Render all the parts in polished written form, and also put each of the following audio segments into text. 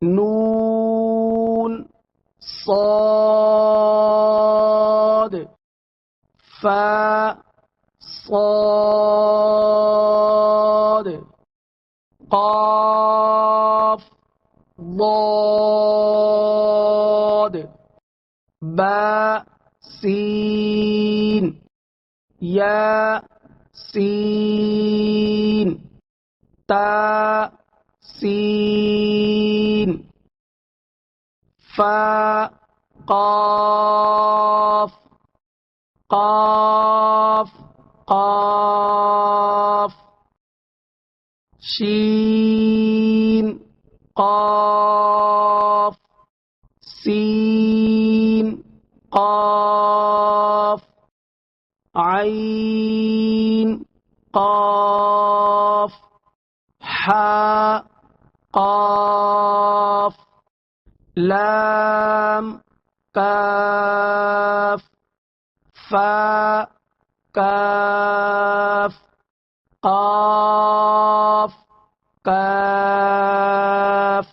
نون صاد فاء صاد قاف ضاد باء سين ياء سين تاء سين فاء قاف قاف قاف شين قاف سين قاف عين قاف حاء قاف لام كاف فاء كاف قاف كاف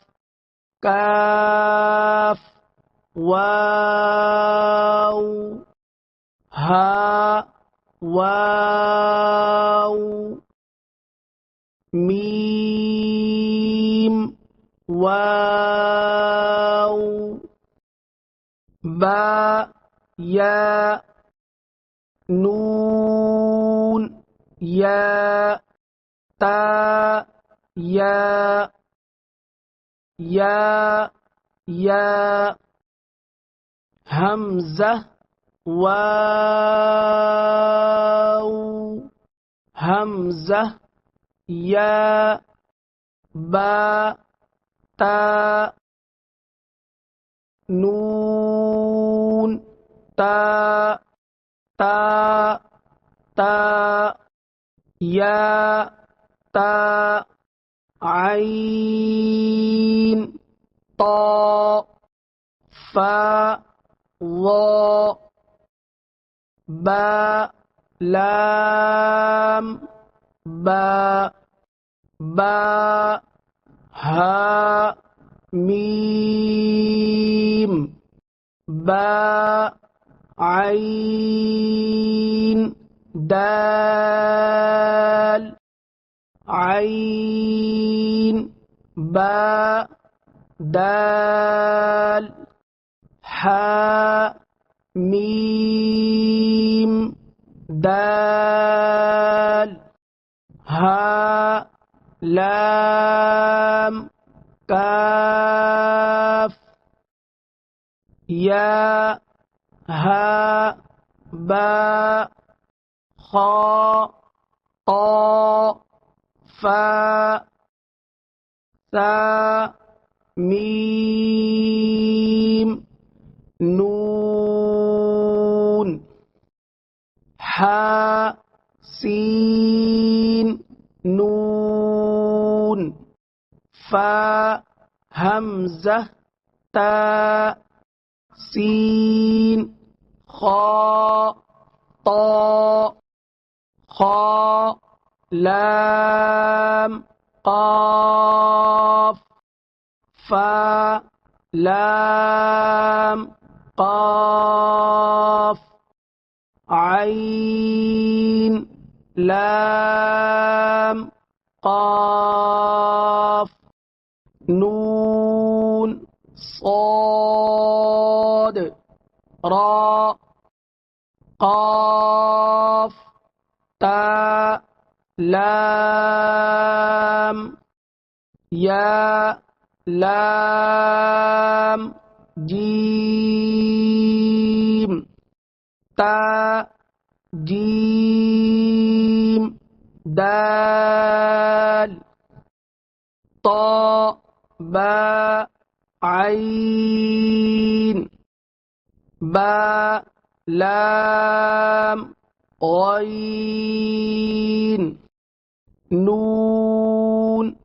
كاف واو هاء واو ميم واو باء ياء نون ياء تاء ياء ياء ياء همزة واو همزة ياء باء تاء نون تاء تاء تاء ياء تاء عين طاء فاء ظاء باء لام باء باء هاء ميم باء عين دال عين باء دال حاء ميم دال هاء لام كاف ياء هاء باء خاء طاء فاء ثاء ميم نون حاء سين نون فاء همزة تاء سين خاء طاء خاء لام قاف فاء لام قاف عين لام قاف نون صاد راء قاف تاء لام ياء لام جيم تاء جيم دال طاء باء عين باء لام غين نون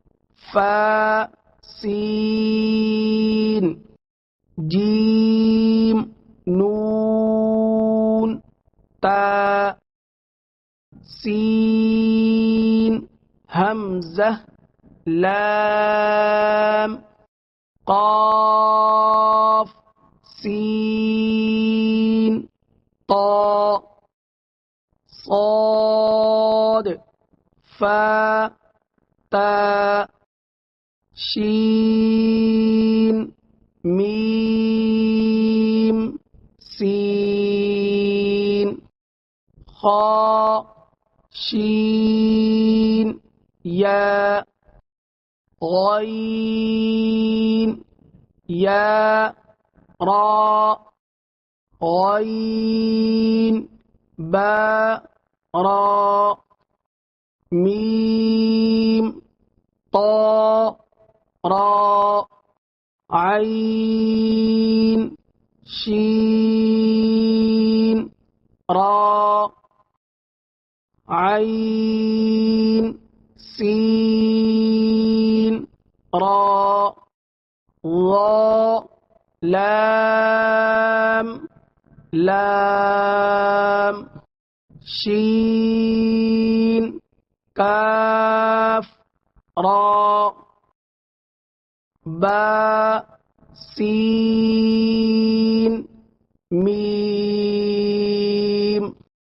فاء سين جيم نون تاء سين همزة لام قاف سين طاء صاد فاء تاء شين ميم سين خاء شين ياء غين ياء راء غين باء راء ميم طاء راء عين شين راء عين سين راء ظاء لام لام شين كاف راء باء سين ميم